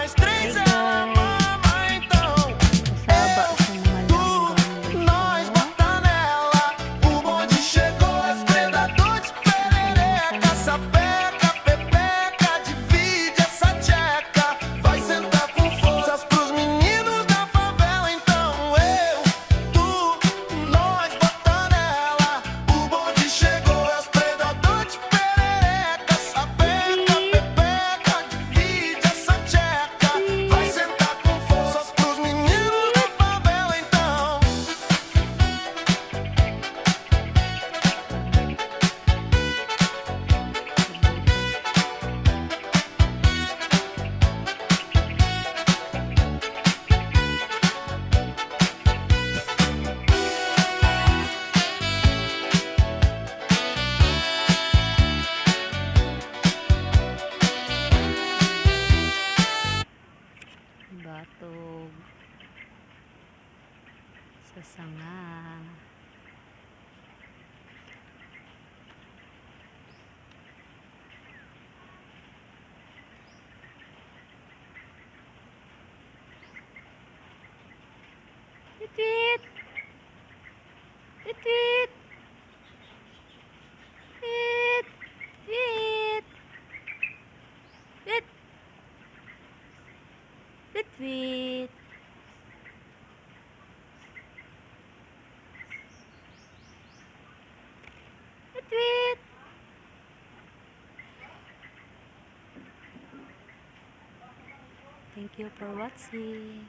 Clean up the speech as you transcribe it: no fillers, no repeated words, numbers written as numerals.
mais três, ela mama, então Masaba sa mga langgam nós dito. bota nela. O bonde chegou, as predador de perereca. Sapeca, pepeca, divide essa tcheca. Vai sentar com forças pros meninos da favela. Então eu, tu, nós bota nela. O bonde chegou, as predador de perereca. Sapeca, pepeca, divide essa tcheca. Vai sentar com forças pros meninos da favela. Então Batog sa sanga. Titwit! Titwit! Tit! Tit! Tit! Titwit! Titwit! Thank you for watching.